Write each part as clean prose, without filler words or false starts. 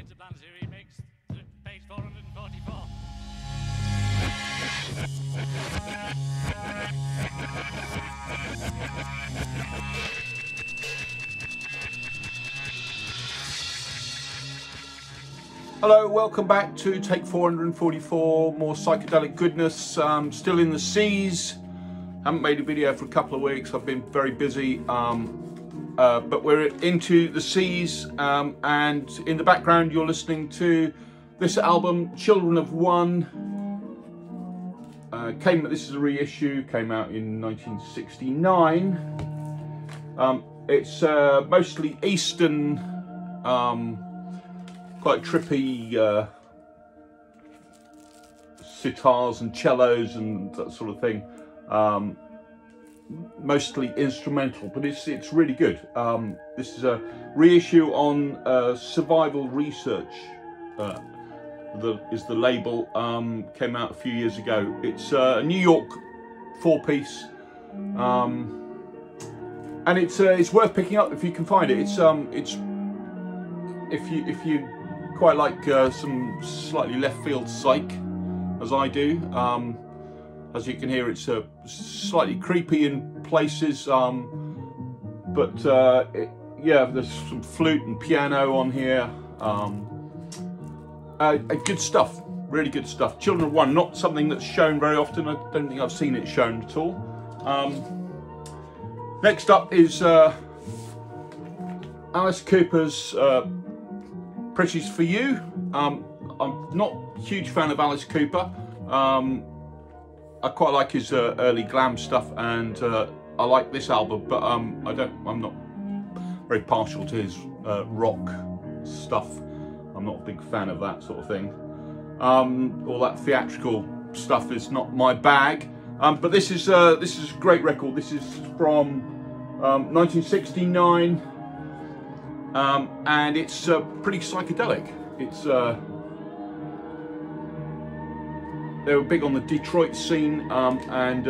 It's a Bandsy remix, page 444. Hello, welcome back to Take 444, more psychedelic goodness. Still in the seas, haven't made a video for a couple of weeks, I've been very busy, but we're into the seas, and in the background you're listening to this album, Children of One. This is a reissue, came out in 1969. It's mostly Eastern, quite trippy sitars and cellos and that sort of thing. Mostly instrumental, but it's really good. This is a reissue on Survival Research. Is the label. Came out a few years ago. It's a New York 4-piece, and it's worth picking up if you can find it. It's if you quite like some slightly left field psych, as I do. As you can hear, it's slightly creepy in places, but yeah, there's some flute and piano on here. Good stuff, really good stuff. Children of One, not something that's shown very often. I don't think I've seen it shown at all. Next up is Alice Cooper's Pretty's For You. I'm not a huge fan of Alice Cooper. I quite like his early glam stuff, and I like this album, but I'm not very partial to his rock stuff. I'm not a big fan of that sort of thing. All that theatrical stuff is not my bag. But this is a great record. This is from 1969, and it's pretty psychedelic. It's they were big on the Detroit scene, and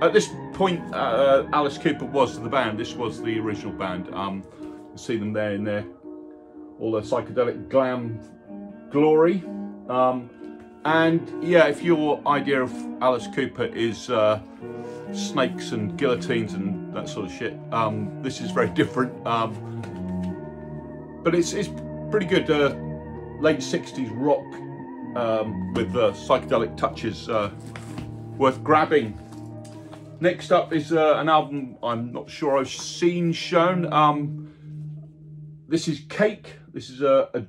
at this point, Alice Cooper was the band. This was the original band. You see them there in their all the psychedelic glam glory. And yeah, if your idea of Alice Cooper is snakes and guillotines and that sort of shit, this is very different. But it's pretty good. Late 60s rock with psychedelic touches, worth grabbing. Next up is an album I'm not sure I've seen shown. This is Cake. This is a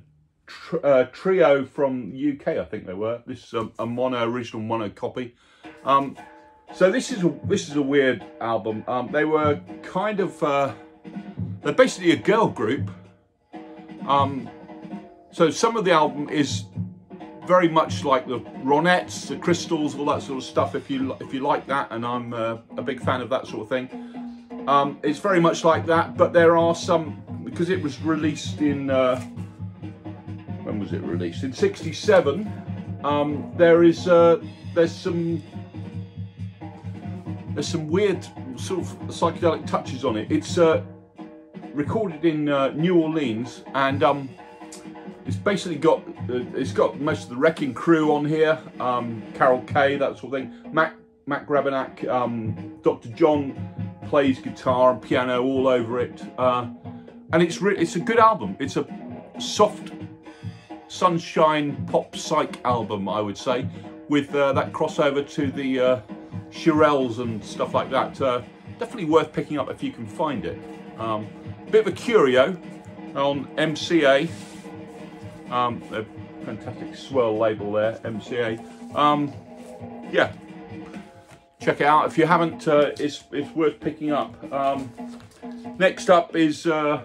trio from the UK, I think they were. This is a original mono copy. So this is a weird album. They were kind of they're basically a girl group. So some of the album is very much like the Ronettes, the Crystals, all that sort of stuff. If you like that, and I'm a big fan of that sort of thing. It's very much like that, but there are some, because it was released in when was it released? In '67. There's some weird sort of psychedelic touches on it. It's recorded in New Orleans, and it's basically got most of the Wrecking Crew on here. Carol Kay, that sort of thing. Mac Grabenak, Dr. John plays guitar and piano all over it, and it's a good album. It's a soft sunshine pop psych album, I would say, with that crossover to the Churchills and stuff like that. Definitely worth picking up if you can find it. Bit of a curio on MCA. A fantastic swirl label there, MCA. Yeah, check it out if you haven't. It's worth picking up. Next up is an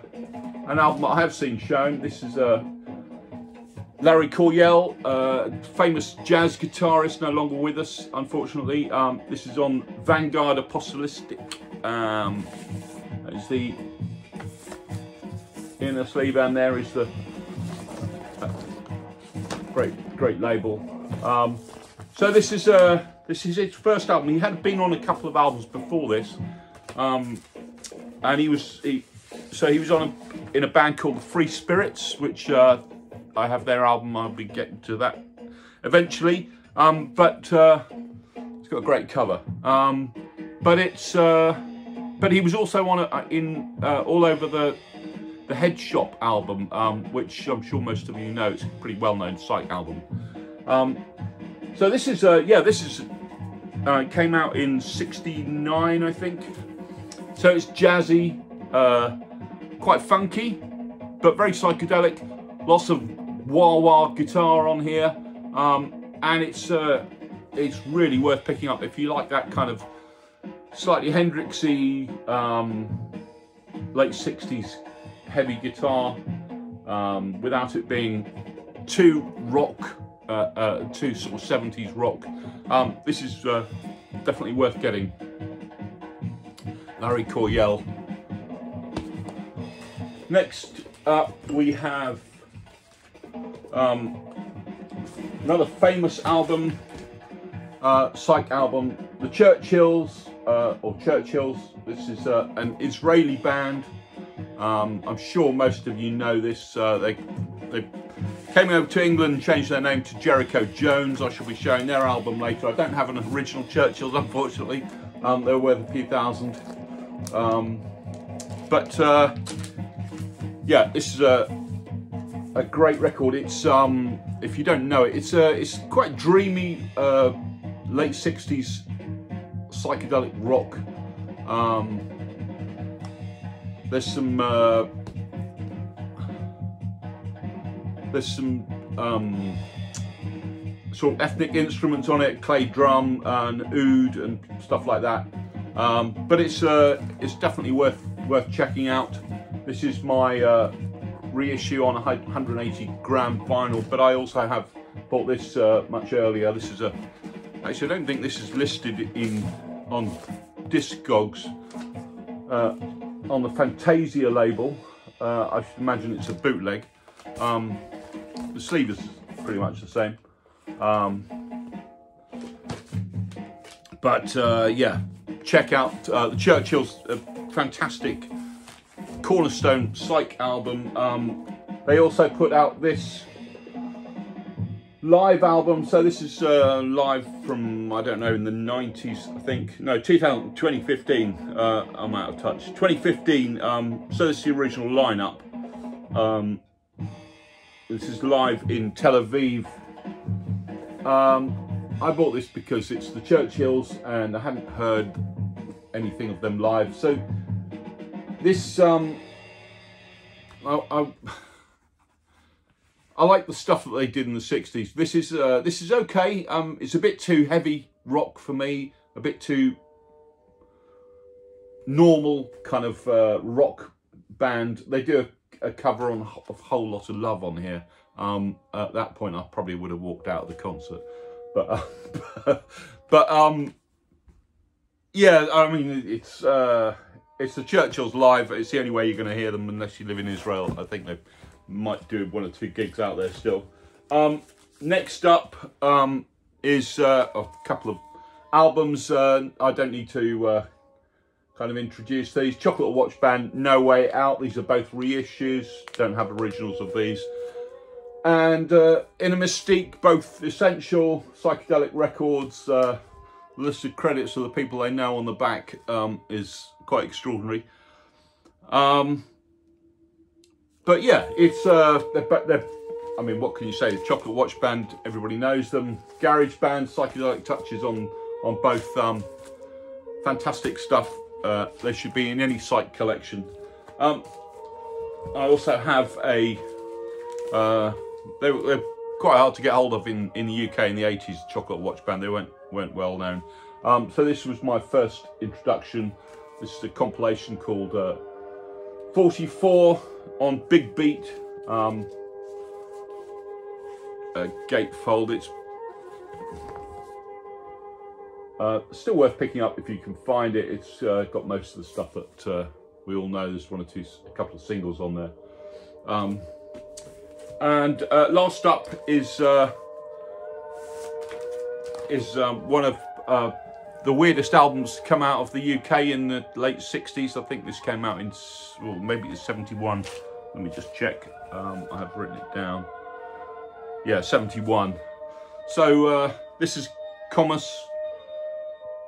album I have seen shown. This is Larry Coryell, famous jazz guitarist, no longer with us, unfortunately. This is on Vanguard Apostolistic. There's the inner sleeve, and there is the great label. So this is his first album. He had been on a couple of albums before this, and he was on in a band called the Free Spirits, which I have their album. I'll be getting to that eventually. But it's got a great cover. But he was also on in All Over the Head Shop album, which I'm sure most of you know. It's a pretty well-known psych album. So this is came out in '69, I think. So it's jazzy, quite funky, but very psychedelic. Lots of wah-wah guitar on here, and it's really worth picking up if you like that kind of slightly Hendrixy, late '60s heavy guitar, without it being too rock, too sort of '70s rock. This is definitely worth getting. Larry Coryell. Next up we have another famous album, psych album, the Churchills, or Churchills. This is an Israeli band. I'm sure most of you know this. They came over to England and changed their name to Jericho Jones. I shall be showing their album later. I don't have an original Churchills, unfortunately. They were worth a few thousand. Yeah, this is a great record. It's if you don't know it, it's quite dreamy, late '60s psychedelic rock. There's some sort of ethnic instruments on it, clay drum and oud and stuff like that. But it's definitely worth checking out. This is my reissue on 180 gram vinyl, but I also have bought this much earlier. This is actually, I don't think this is listed on Discogs, on the Fantasia label. I should imagine it's a bootleg. The sleeve is pretty much the same. Yeah, check out the Churchills, a fantastic cornerstone psych album. They also put out this live album. So this is live from, I don't know, in the 90s, I think. No, 2015. I'm out of touch. 2015. So this is the original lineup. This is live in Tel Aviv. I bought this because it's the Churchills and I hadn't heard anything of them live. So this, I like the stuff that they did in the 60s. This is okay. It's a bit too heavy rock for me, a bit too normal kind of rock band. They do a cover on A Whole Lot of Love on here. At that point, I probably would have walked out of the concert. But yeah, I mean, it's the Churchills live. It's the only way you're going to hear them unless you live in Israel. I think they might do 1 or 2 gigs out there still. Next up is a couple of albums. I don't need to kind of introduce these. Chocolate Watch Band, No Way Out. These are both reissues. Don't have originals of these. And In a Mystique, both essential psychedelic records. The list of credits of the people they know on the back is quite extraordinary. But yeah, it's I mean, what can you say? The Chocolate Watch Band, everybody knows them. Garage Band, psychedelic touches on both. Fantastic stuff. They should be in any psych collection. I also have a. They're quite hard to get hold of in the UK in the 80s. Chocolate Watch Band. They weren't well known. So this was my first introduction. This is a compilation called 44 on Big Beat. Gatefold It. Still worth picking up if you can find it. It's got most of the stuff that we all know. There's a couple of singles on there. And last up is one of the weirdest albums to come out of the UK in the late 60s. I think this came out in, well, maybe it's 71. Let me just check. I have written it down. Yeah, 71. So this is Comus.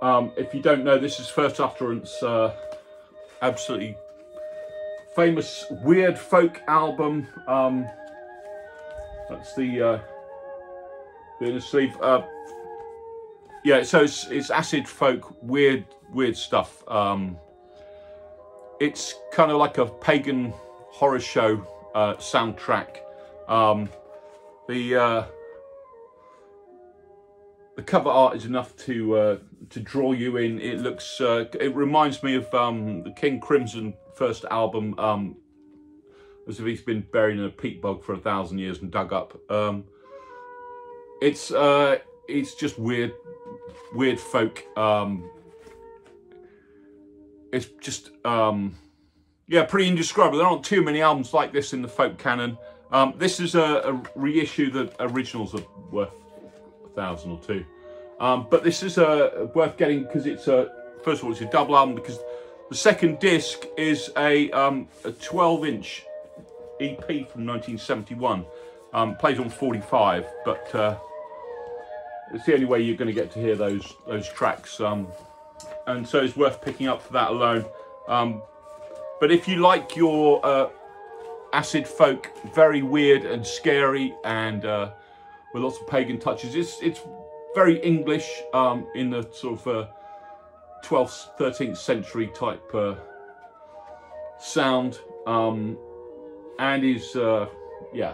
If you don't know, this is First Utterance, absolutely famous weird folk album. That's the inner sleeve. Yeah, so it's acid folk, weird stuff. It's kind of like a pagan horror show soundtrack. The cover art is enough to draw you in. It looks, it reminds me of the King Crimson first album, as if he's been buried in a peat bog for 1,000 years and dug up. It's just weird folk. It's just yeah, pretty indescribable. There aren't too many albums like this in the folk canon. This is a reissue. The originals are worth 1,000 or 2, but this is worth getting because it's first of all, it's a double album, because the second disc is a 12-inch EP from 1971. Plays on 45, but it's the only way you're going to get to hear those tracks, and so it's worth picking up for that alone. But if you like your acid folk, very weird and scary, and with lots of pagan touches, it's very English, in the sort of 12th, 13th century type sound, and is yeah,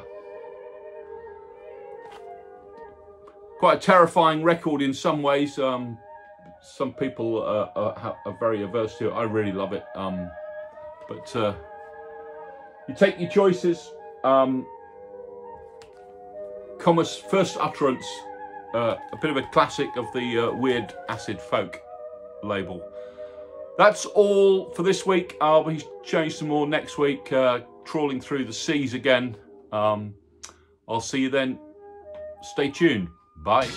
quite a terrifying record in some ways. Some people are very averse to it. I really love it, but you take your choices. Comus, First Utterance, a bit of a classic of the weird acid folk label. That's all for this week. I'll be showing some more next week, trawling through the seas again. I'll see you then. Stay tuned. Bye.